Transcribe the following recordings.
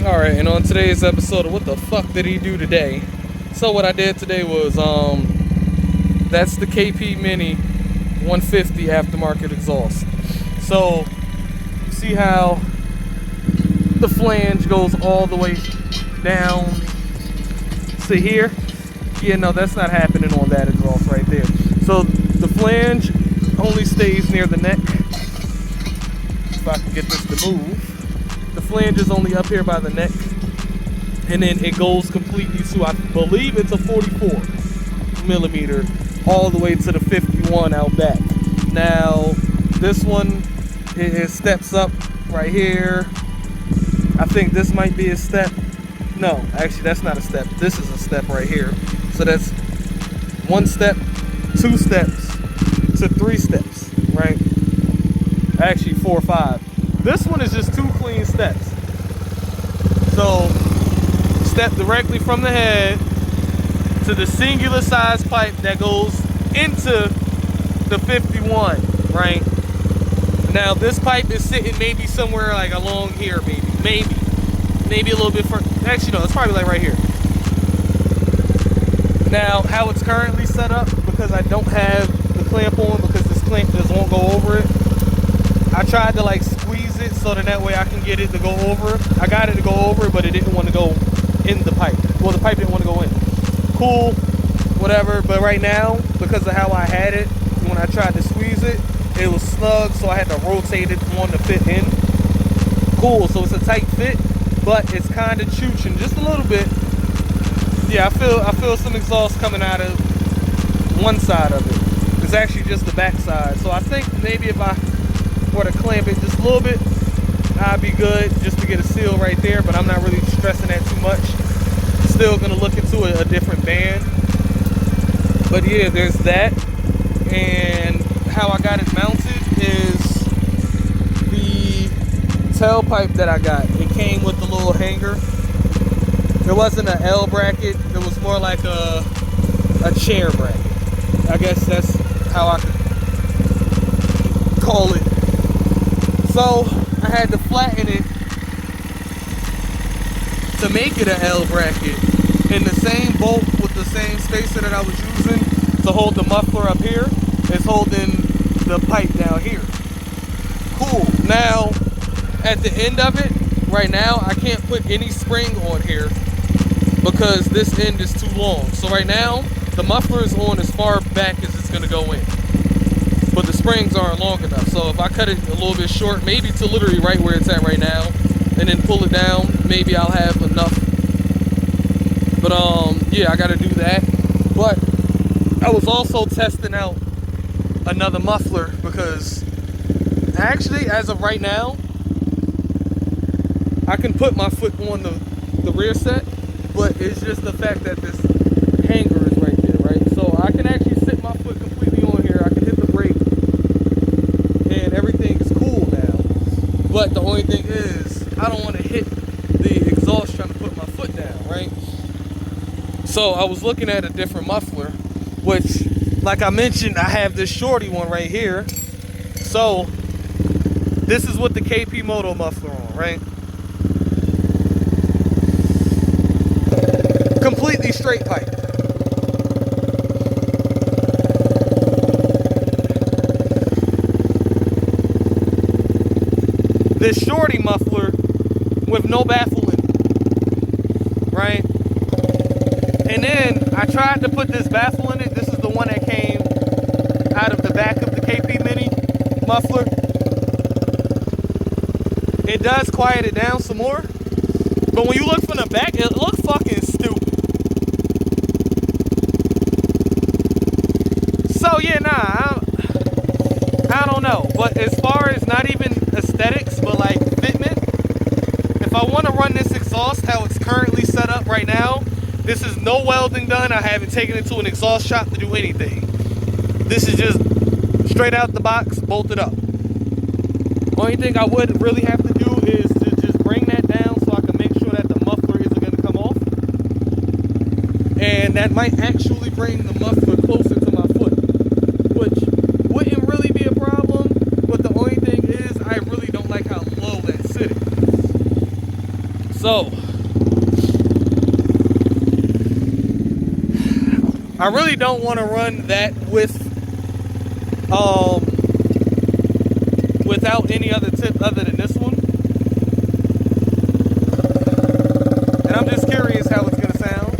Alright, and on today's episode of What the Fuck Did He Do Today? So what I did today was, that's the KP Mini 150 aftermarket exhaust. So, see how the flange goes all the way down to here? Yeah, no, that's not happening on that exhaust right there. So, the flange only stays near the neck. If I can get this to move. The flange is only up here by the neck, and then it goes completely to, I believe it's a 44 millimeter, all the way to the 51 out back. Now, this one, it steps up right here. I think this might be a step. No, actually, that's not a step. This is a step right here. So that's 1 step, 2 steps, to 3 steps, right? Actually, 4 or 5. This one is just 2 clean steps. So, step directly from the head to the singular size pipe that goes into the 51, right? Now, this pipe is sitting maybe somewhere like along here, maybe a little bit further. Actually, no, it's probably like right here. Now, how it's currently set up, because I don't have the clamp on, because this clamp just won't go over it. I tried to like squeeze it so that way I can get it to go over. I got it to go over, but it didn't want to go in the pipe. Well, the pipe didn't want to go in. Cool, whatever. But right now, because of how I had it, when I tried to squeeze it, it was snug, so I had to rotate it one to fit in. Cool, so it's a tight fit, but it's kind of chooching just a little bit. Yeah, I feel some exhaust coming out of one side of it. It's actually just the back side. So I think maybe if I were to clamp it just a little bit, I'd be good just to get a seal right there, but I'm not really stressing that too much. Still gonna look into a different band. But yeah, there's that. And how I got it mounted is the tailpipe that I got. It came with the little hanger. It wasn't an L bracket, it was more like a chair bracket. I guess that's how I could call it. So I had to flatten it to make it an L bracket, and the same bolt with the same spacer that I was using to hold the muffler up here is holding the pipe down here. Cool. Now, at the end of it, right now, I can't put any spring on here because this end is too long. So right now, the muffler is on as far back as it's gonna go in, but the springs aren't long enough. So if I cut it a little bit short, maybe to literally right where it's at right now, and then pull it down, maybe I'll have enough. But yeah, I gotta do that. But I was also testing out another muffler, because actually, as of right now, I can put my foot on the rear set, but it's just the fact that this hanger is right there, right? So I can actually sit my foot completely on here. I can hit the brake, and everything is cool now. But the only thing is, I don't want to hit the exhaust trying to put my foot down, right? So I was looking at a different muffler, which, like I mentioned, I have this shorty one right here. So this is with the KP Moto muffler on, right? Completely straight pipe. This shorty muffler with no baffle in it, right? And then I tried to put this baffle in it. This is the one that came out of the back of the KP Mini muffler. It does quiet it down some more, but when you look from the back, it looks fucking stupid. So yeah, nah, I don't know. But as far as not even aesthetics, but like fitment, if I want to run this exhaust how it's currently set up right now, this is no welding done. I haven't taken it to an exhaust shop to do anything. This is just straight out the box, bolted up. Only thing I would really have to do is to just bring that down so I can make sure that the muffler isn't going to come off. And that might actually bring the muffler closer to my foot, which wouldn't really be a problem. But the only thing is, I really don't like how low that's sitting. So I really don't want to run that without any other tip other than this one. And I'm just curious how it's gonna sound.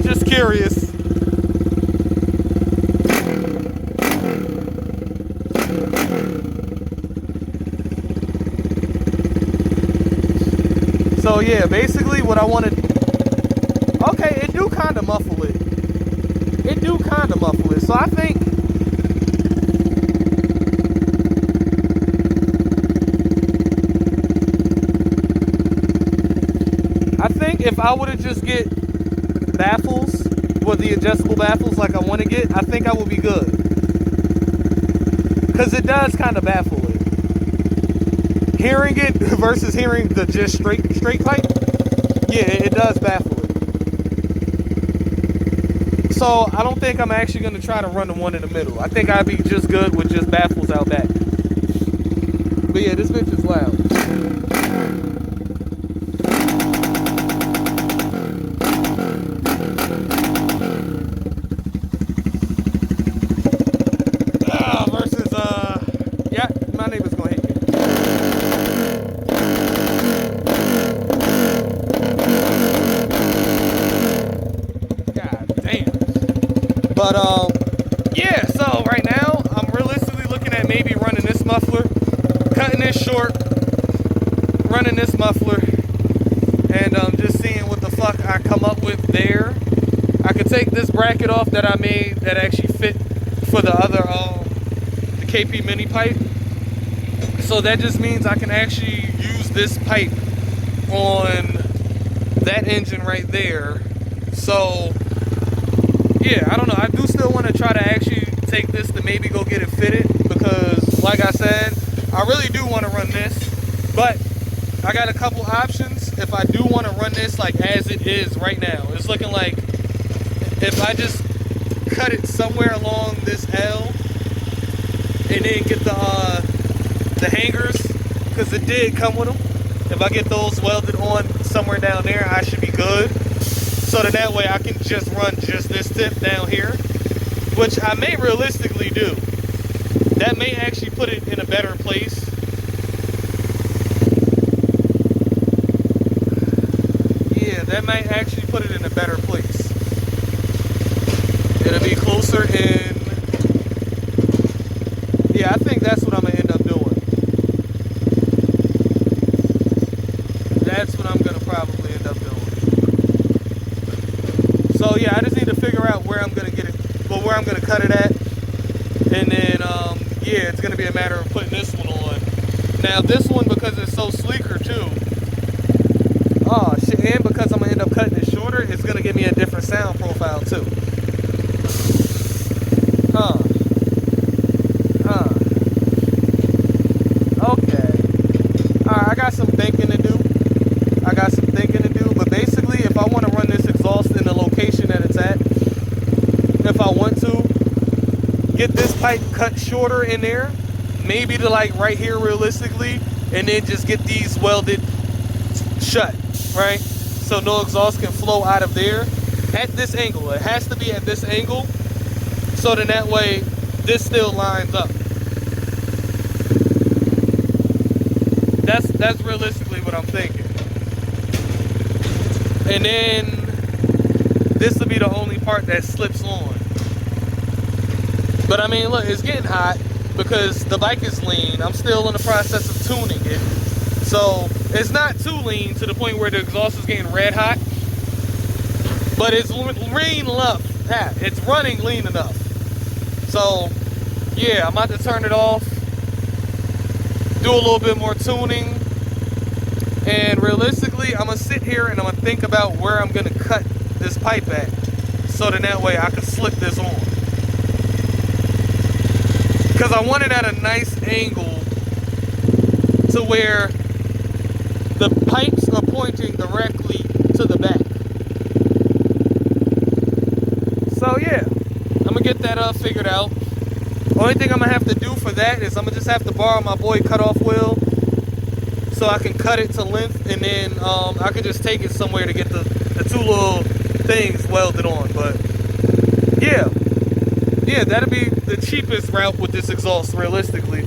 Just curious. So yeah, basically what I wanted. Okay, it do kind of muffle it. It do kind of muffle it. So I think if I would have just get baffles, with the adjustable baffles like I want to get, I think I will be good. Because it does kind of baffle it. Hearing it versus hearing the just straight pipe, yeah, it does baffle it. So I don't think I'm actually going to try to run the one in the middle. I think I'd be just good with just baffles out back. But yeah, this bitch is loud. Yeah, my neighbor's gonna hit me. God damn. But yeah, so right now I'm realistically looking at maybe running this muffler, cutting this short, running this muffler, and just seeing what the fuck I come up with there. I could take this bracket off that I made that actually fit for the other the KP mini pipe. So that just means I can actually use this pipe on that engine right there. So yeah, I don't know. I do still want to try to actually take this to maybe go get it fitted, because like I said, I really do want to run this, but I got a couple options. If I do want to run this like as it is right now, it's looking like if I just cut it somewhere along this L and then get the hangers, because it did come with them. If I get those welded on somewhere down there, I should be good. So that way I can just run just this tip down here, which I may realistically do. That may actually put it in a better place. Yeah, that might actually put it in a better place. It'll be closer in. Yeah, I think that's what I'm gonna end up doing. That's what I'm gonna probably end up doing. So yeah, I just need to figure out where I'm gonna get it, well, where I'm gonna cut it at, and then yeah, it's gonna be a matter of putting this one on. Now this one, because it's so sleeker too. Oh shit, and because I'm gonna end up cutting it shorter, it's gonna give me a different sound profile too. Okay. Alright, I got some thinking to do. But basically, if I want to run this exhaust in the location that it's at, if I want to, get this pipe cut shorter in there, maybe to like right here realistically, and then just get these welded shut, right? So no exhaust can flow out of there at this angle. It has to be at this angle, so then that way this still lines up. That's realistically what I'm thinking. And then this will be the only part that slips on. But I mean, look, it's getting hot because the bike is lean. I'm still in the process of tuning it. So it's not too lean to the point where the exhaust is getting red hot. But it's lean enough. Yeah, it's running lean enough. So yeah, I'm about to turn it off, do a little bit more tuning, and realistically I'm gonna sit here and I'm gonna think about where I'm gonna cut this pipe at, so then that way I can slip this on, because I want it at a nice angle to where the pipes are pointing directly to the back. So yeah, I'm gonna gonna get that figured out. Only thing I'm gonna have to do for that is I'm gonna just have to borrow my boy cutoff wheel so I can cut it to length, and then I can just take it somewhere to get the two little things welded on. But yeah, that'll be the cheapest route with this exhaust, realistically.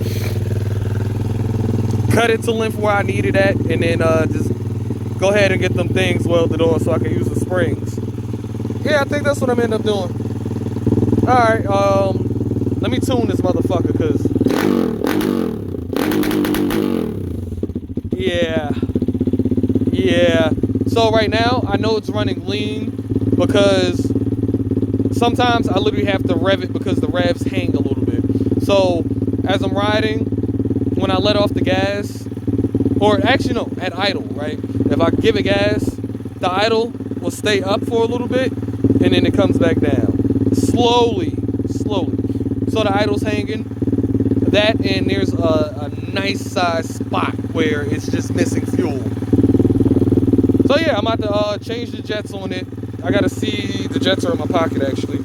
Cut it to length where I need it at, and then just go ahead and get them things welded on so I can use the springs. Yeah, I think that's what I'm end up doing. Alright, let me tune this motherfucker, cause yeah. So right now I know it's running lean because sometimes I literally have to rev it because the revs hang a little bit. So as I'm riding, when I let off the gas, or actually no, at idle, right? If I give it gas, the idle will stay up for a little bit and then it comes back down. Slowly. So the idle's hanging. That, and there's a nice size spot where it's just missing fuel. So yeah, I'm about to change the jets on it. I gotta see, the jets are in my pocket actually.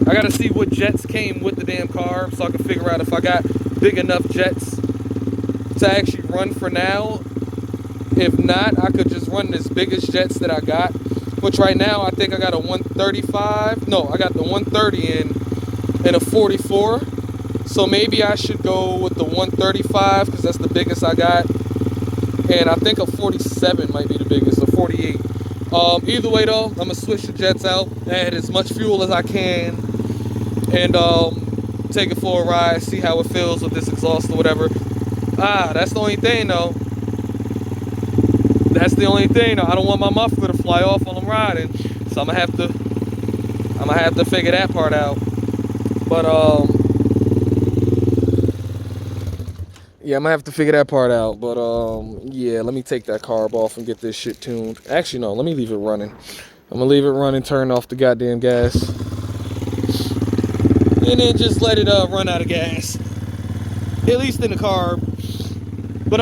I gotta see what jets came with the damn carb so I can figure out if I got big enough jets to actually run for now. If not, I could just run as biggest jets that I got, which right now I think I got a 135. No, I got the 130 in a 44. So maybe I should go with the 135 because that's the biggest I got. And I think a 47 might be the biggest, a 48. Either way though, I'm gonna switch the jets out, add as much fuel as I can, and take it for a ride, see how it feels with this exhaust or whatever. That's the only thing though. I don't want my muffler to fly off while I'm riding, so I'm gonna have to figure that part out. But yeah, I'm gonna have to figure that part out. But yeah, let me take that carb off and get this shit tuned. Actually, no, let me leave it running. I'm gonna leave it running, turn off the goddamn gas, and then just let it run out of gas. At least in the carb. But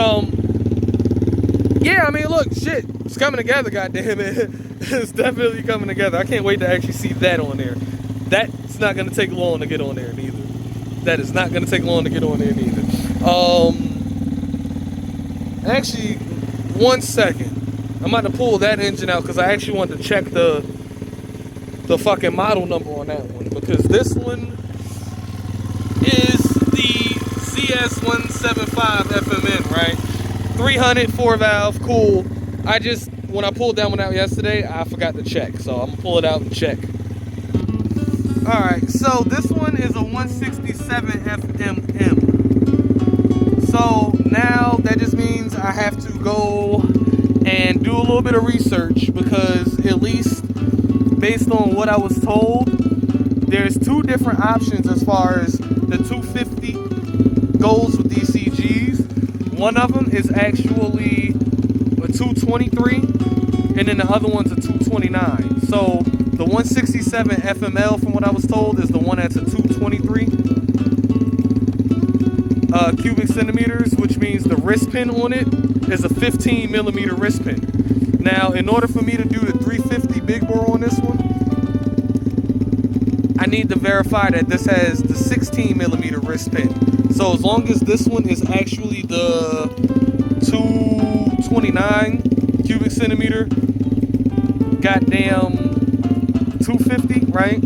yeah, I mean, look, shit, it's coming together, goddamn it. It's definitely coming together. I can't wait to actually see that on there. That's not gonna take long to get on there neither. That is not gonna take long to get on there neither. Actually, 1 second. I'm about to pull that engine out because I actually want to check the fucking model number on that one, because this one is the ZS175FMN, right? 300 4-valve, cool. When I pulled that one out yesterday, I forgot to check, so I'm gonna pull it out and check. All right, so this one is a 167FMN. So now that just means I have to go and do a little bit of research, because at least based on what I was told, there's two different options as far as the 250 goes with DCGs. One of them is actually a 223, and then the other one's a 229. So the 167 FML, from what I was told, is the one that's a 223 cubic centimeters, which means the wrist pin on it is a 15 millimeter wrist pin. Now, in order for me to do the 350 big bore on this one, I need to verify that this has the 16 millimeter wrist pin. So as long as this one is actually the 229 cubic centimeter goddamn 250, right?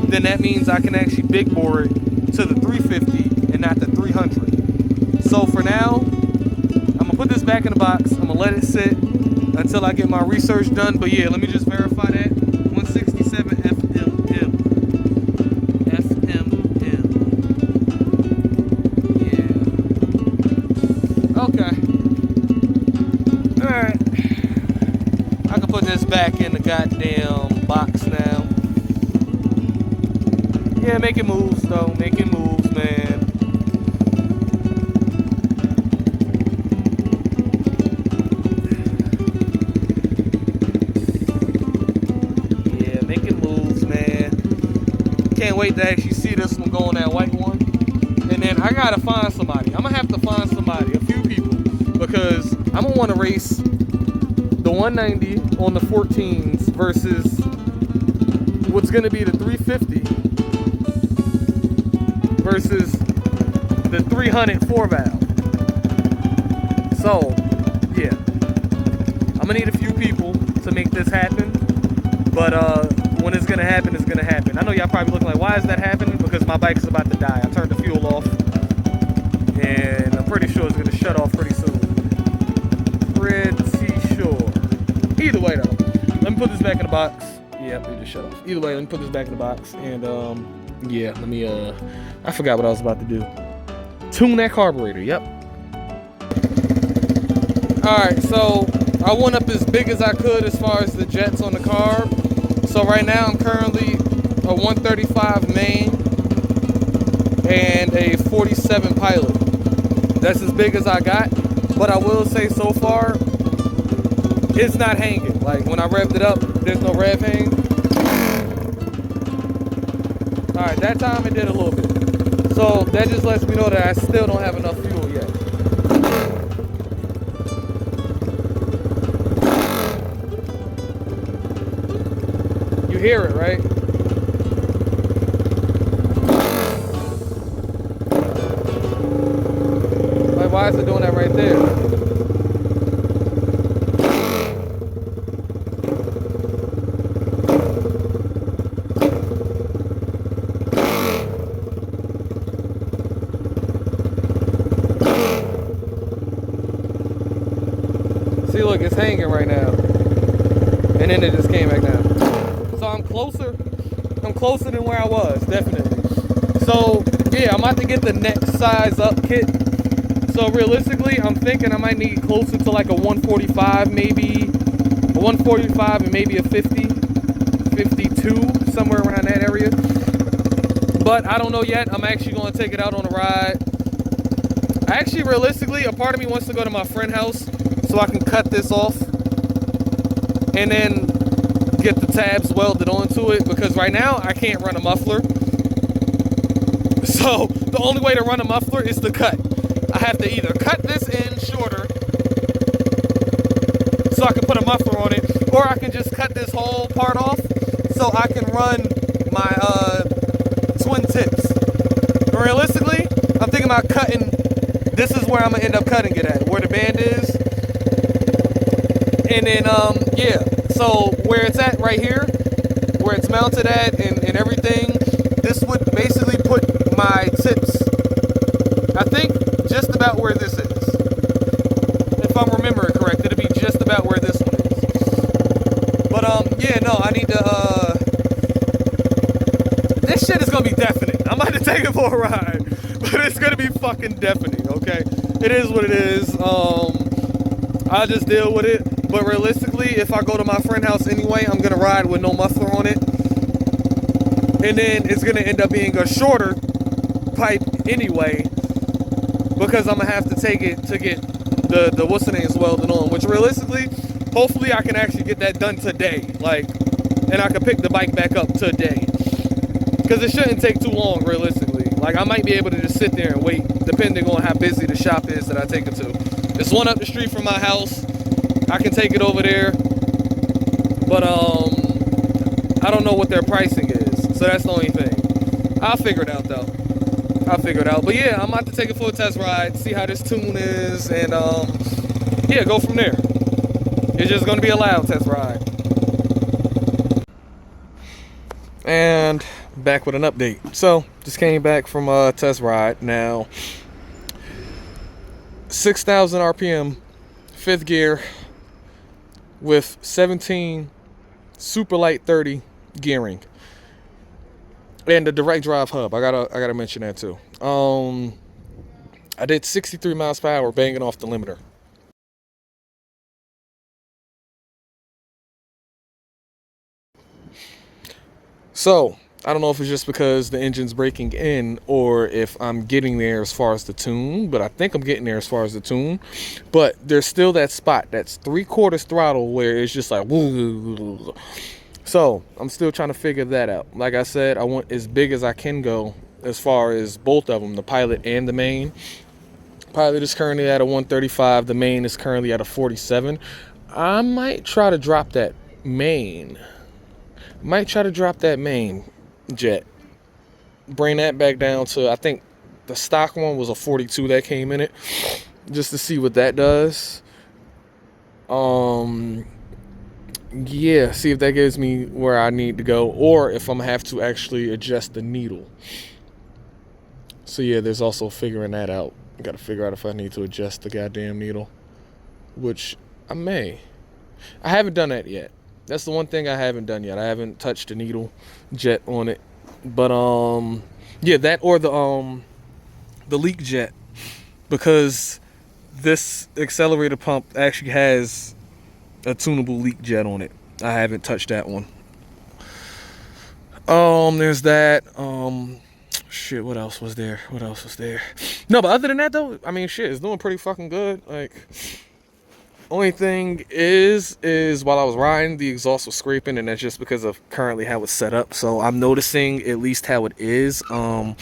Then that means I can actually big bore it to the 350 and not the 300. So for now, I'm gonna put this back in the box. I'm gonna let it sit until I get my research done. But yeah, let me just verify that. 167 FMN. Yeah. Okay. Alright. I can put this back in the goddamn box now. Yeah, making moves though. Making moves, man. Can't wait to actually see this one go on that white one. And then I gotta find somebody. I'm gonna have to find somebody, a few people, because I'm gonna want to race the 190 on the 14s versus what's going to be the 350 versus the 300 4-valve. So, yeah. I'm going to need a few people to make this happen. But when it's going to happen, it's going to happen. I know y'all probably looking like, why is that happening? Because my bike is about to die. I turned the fuel off. And I'm pretty sure it's going to shut off pretty soon. Pretty sure. Either way, though. Let me put this back in the box. Yep, it just shut off. Either way, let me put this back in the box. And, yeah, let me, I forgot what I was about to do. Tune that carburetor, yep. Alright, so I went up as big as I could as far as the jets on the carb. So right now I'm currently a 135 main and a 47 pilot. That's as big as I got. But I will say so far, it's not hanging. Like when I revved it up, there's no rev hang. Alright, that time it did a little bit. So that just lets me know that I still don't have enough fuel yet. You hear it, right? Like, why is it doing that right there? See, look, it's hanging right now. And then it just came back down. So I'm closer than where I was, definitely. So yeah, I'm about to get the next size up kit. So realistically, I'm thinking I might need closer to like a 145, maybe a 145 and maybe a 50, 52, somewhere around that area. But I don't know yet. I'm actually going to take it out on a ride. Actually, realistically, a part of me wants to go to my friend's house so I can cut this off and then get the tabs welded onto it, because right now I can't run a muffler. So the only way to run a muffler is to cut. I have to either cut this in shorter so I can put a muffler on it, or I can just cut this whole part off so I can run my twin tips. But realistically, I'm thinking about cutting. This is where I'm gonna end up cutting it at, where the band is. And then yeah, so where it's at right here, where it's mounted at and everything, this would basically put my tips, I think, just about where this is. If I'm remembering correct, it'll be just about where this one is. But yeah, no, I need to this shit is gonna be deafening. I'm about to take it for a ride, but it's gonna be fucking deafening, okay? It is what it is. I'll just deal with it. But realistically, if I go to my friend's house anyway, I'm gonna ride with no muffler on it. And then it's gonna end up being a shorter pipe anyway, because I'm gonna have to take it to get the what's the name's welded on, which realistically, hopefully I can actually get that done today. Like, and I can pick the bike back up today. Because it shouldn't take too long, realistically. Like, I might be able to just sit there and wait, depending on how busy the shop is that I take it to. There's one up the street from my house. I can take it over there, but I don't know what their pricing is, so that's the only thing. I'll figure it out though. I'll figure it out. But yeah, I'm about to take it for a test ride, see how this tune is, and yeah, go from there. It's just gonna be a loud test ride. And back with an update. So just came back from a test ride. Now 6,000 RPM, 5th gear, with 17 super light 30 gearing and the direct drive hub. I gotta mention that too. I did 63 miles per hour banging off the limiter. So I don't know if it's just because the engine's breaking in or if I'm getting there as far as the tune, but I think I'm getting there as far as the tune. But there's still that spot that's 3/4 throttle where it's just like woo. So I'm still trying to figure that out. Like I said, I want as big as I can go as far as both of them, the pilot and the main. Pilot is currently at a 135. The main is currently at a 47. I might try to drop that main Might try to drop that main jet. Bring that back down to, I think the stock one was a 42 that came in it. Just to see what that does. Yeah, see if that gives me where I need to go, or if I'm gonna have to actually adjust the needle. So yeah, there's also figuring that out. I gotta figure out if I need to adjust the goddamn needle, which I may. I haven't done that yet. That's the one thing I haven't done yet. I haven't touched the needle jet on it. But yeah, that or the leak jet, because this accelerator pump actually has a tunable leak jet on it. I haven't touched that one. There's that. Shit, what else was there? No, but other than that though, I mean, shit, it's doing pretty fucking good. Like, only thing is while I was riding, the exhaust was scraping, and that's just because of currently how it's set up. So I'm noticing at least how it is. You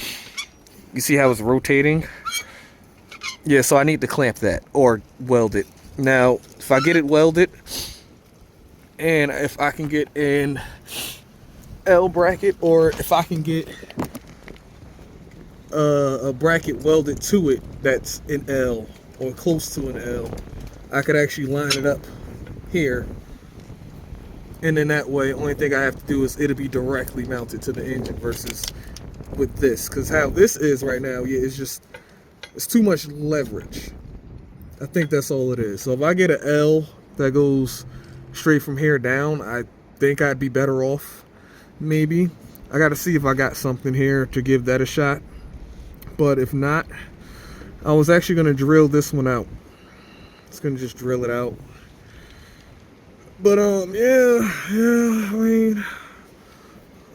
see how it's rotating? Yeah, so I need to clamp that or weld it. Now, if I get it welded, and if I can get an L bracket, or if I can get a bracket welded to it that's an L or close to an L, I could actually line it up here, and then that way, only thing I have to do is it'll be directly mounted to the engine versus with this, because how this is right now, yeah, it's too much leverage. I think that's all it is. So if I get an L that goes straight from here down, I think I'd be better off. Maybe. I got to see if I got something here to give that a shot. But if not, I was actually going to drill this one out. It's going to just drill it out. But yeah,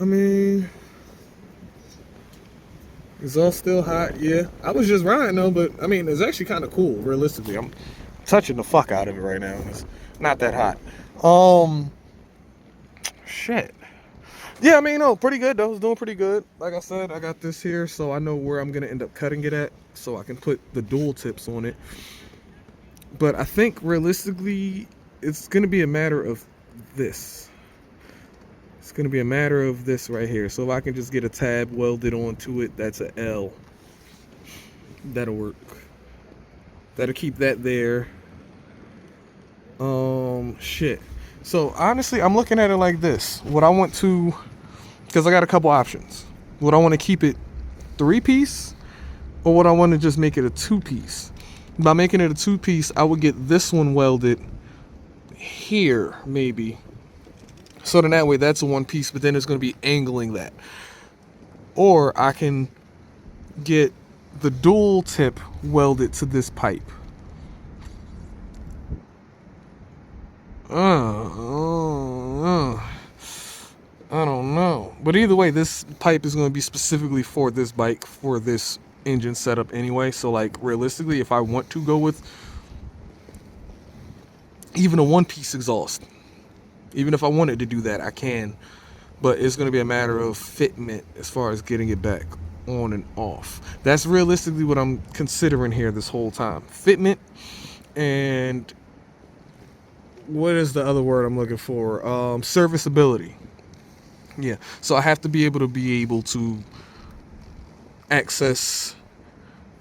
I mean, it's all still hot, yeah. I was just riding though, but I mean, it's actually kind of cool, realistically. I'm touching the fuck out of it right now. It's not that hot. Shit. Yeah, I mean, no, pretty good though. It's doing pretty good. Like I said, I got this here, so I know where I'm gonna end up cutting it at, so I can put the dual tips on it. But I think realistically, it's gonna be a matter of this. It's gonna be a matter of this right here. So if I can just get a tab welded onto it, that's a L. That'll work. That'll keep that there. Shit. So honestly, I'm looking at it like this. What I want to, because I got a couple options. Would I want to keep it 3-piece, or would I want to just make it a 2-piece? By making it a 2-piece, I would get this one welded here, maybe. So then that way, that's a 1-piece, but then it's going to be angling that. Or I can get the dual tip welded to this pipe. I don't know. But either way, this pipe is going to be specifically for this bike, for this engine setup anyway. So like realistically, if I want to go with even a 1-piece exhaust, even if I wanted to do that, I can. But it's going to be a matter of fitment as far as getting it back on and off. That's realistically what I'm considering here this whole time. Fitment, and what is the other word I'm looking for? Serviceability. Yeah, so I have to be able to access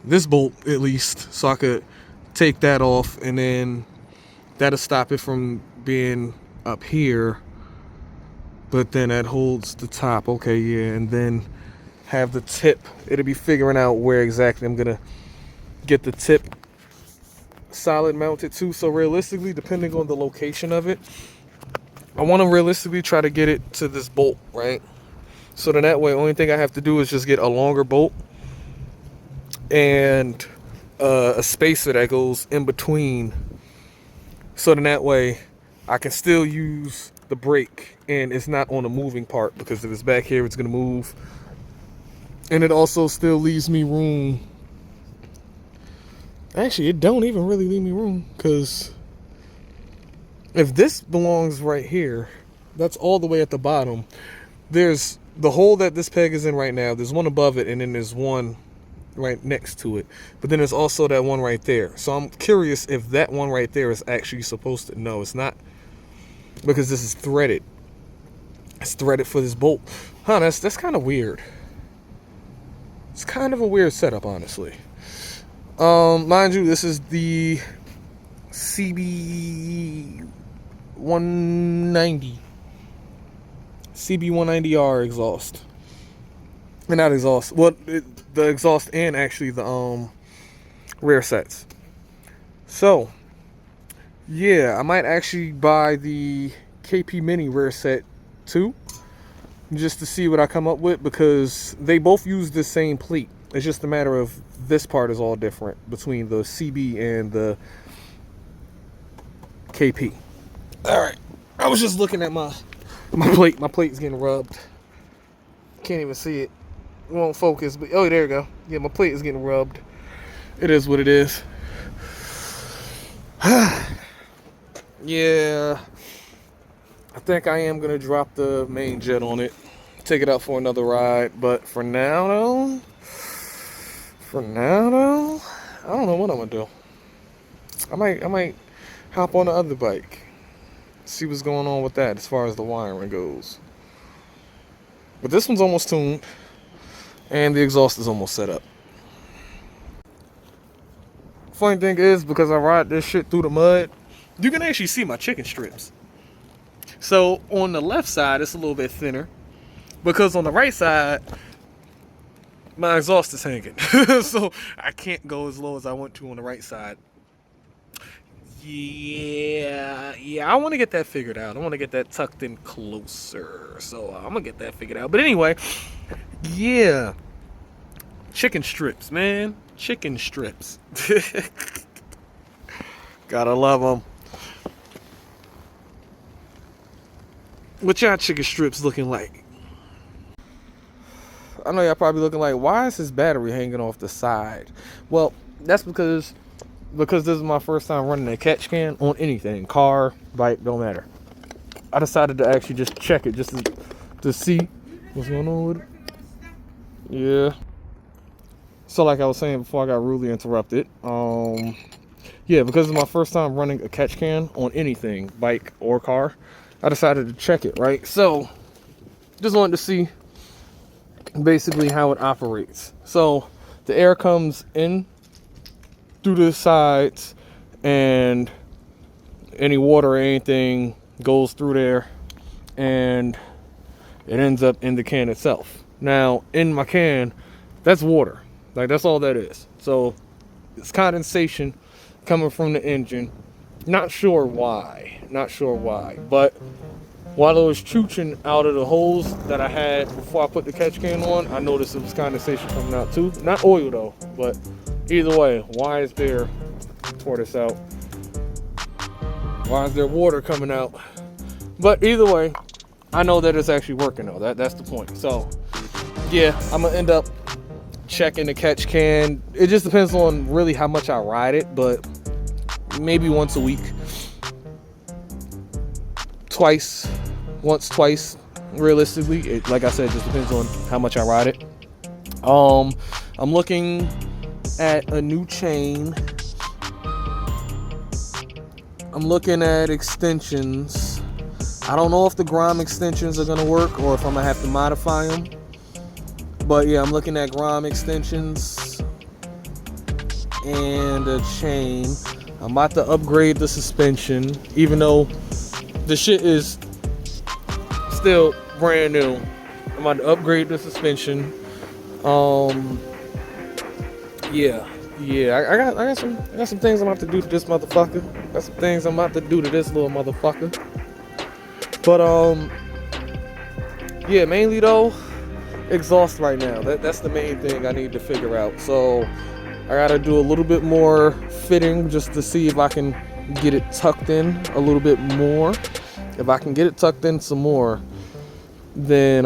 this bolt at least, so I could take that off, and then that'll stop it from being up here. But then that holds the top. Okay, yeah, and then have the tip. It'll be figuring out where exactly I'm gonna get the tip solid mounted to. So realistically, depending on the location of it, I want to realistically try to get it to this bolt, right? So then that way, only thing I have to do is just get a longer bolt and a spacer that goes in between. So then that way, I can still use the brake, and it's not on a moving part, because if it's back here, it's gonna move. And it also still leaves me room. Actually, it don't even really leave me room, because if this belongs right here, that's all the way at the bottom. There's the hole that this peg is in right now. There's one above it, and then there's one right next to it. But then there's also that one right there. So I'm curious if that one right there is actually supposed to. No, it's not, because this is threaded. It's threaded for this bolt. Huh, that's kind of weird. It's kind of a weird setup, honestly. Mind you, this is the CB190 CB190R exhaust. And not exhaust. Well, the exhaust and actually the rear sets. So, yeah, I might actually buy the KP Mini rear set too, just to see what I come up with, because they both use the same plate. It's just a matter of this part is all different between the CB and the KP. All right, I was just looking at my plate. My plate's getting rubbed. Can't even see it. It won't focus, but oh, there we go. Yeah, my plate is getting rubbed. It is what it is. Yeah, I think I am gonna drop the main jet on it, take it out for another ride. But for now though, I don't know what I'm gonna do. I might hop on the other bike, see what's going on with that as far as the wiring goes. But this one's almost tuned, and the exhaust is almost set up. Funny thing is, because I ride this shit through the mud, you can actually see my chicken strips. So on the left side, it's a little bit thinner, because on the right side, my exhaust is hanging. So I can't go as low as I want to on the right side. Yeah, I want to get that figured out. I want to get that tucked in closer. So I'm going to get that figured out. But anyway, yeah. Chicken strips, man. Chicken strips. Gotta love them. What y'all chicken strips looking like? I know y'all probably looking like, why is his battery hanging off the side? Well, that's because this is my first time running a catch can on anything. Car, bike, don't matter. I decided to actually just check it just to see what's going on with it. Yeah. So like I was saying before I got rudely interrupted, yeah, because it's my first time running a catch can on anything, bike or car, I decided to check it, right? So just wanted to see basically how it operates. So the air comes in through the sides, and any water or anything goes through there, and it ends up in the can itself. Now in my can, that's water. Like, that's all that is. So it's condensation coming from the engine. Not sure why, but while it was chooching out of the holes that I had before I put the catch can on, I noticed it was condensation coming out too. Not oil though, but either way, why is there, pour this out, why is there water coming out? But either way, I know that it's actually working though. That's the point. So yeah, I'm gonna end up checking the catch can. It just depends on really how much I ride it, but maybe once a week, twice, realistically. It, like I said, just depends on how much I ride it. I'm looking at a new chain. I'm looking at extensions. I don't know if the Grom extensions are gonna work or if I'm gonna have to modify them. But yeah, I'm looking at Grom extensions and a chain. I'm about to upgrade the suspension, even though the shit is still brand new. I'm about to upgrade the suspension. Yeah. I got some things I'm about to do to this motherfucker. Got some things I'm about to do to this little motherfucker. But yeah, mainly though, exhaust right now. That's the main thing I need to figure out. So I gotta do a little bit more fitting just to see if I can get it tucked in a little bit more. If I can get it tucked in some more, then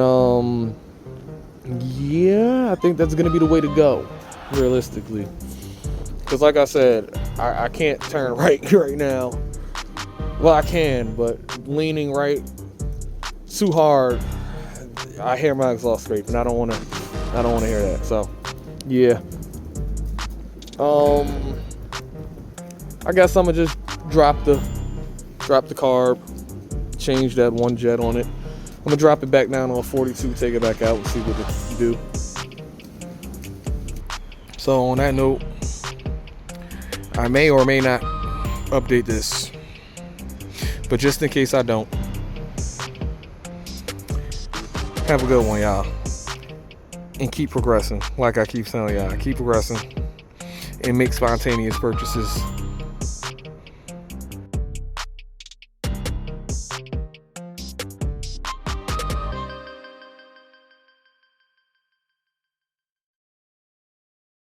yeah, I think that's gonna be the way to go, realistically. Because like I said, I can't turn right now. Well, I can, but leaning right too hard, I hear my exhaust scrape, and I don't want to hear that. So yeah, I guess I'm gonna just drop the carb, change that one jet on it. gonna drop it back down on 42, take it back out, and see what it do. So on that note, I may or may not update this, but just in case I don't, have a good one, y'all, and keep progressing. Like I keep telling y'all, keep progressing and make spontaneous purchases.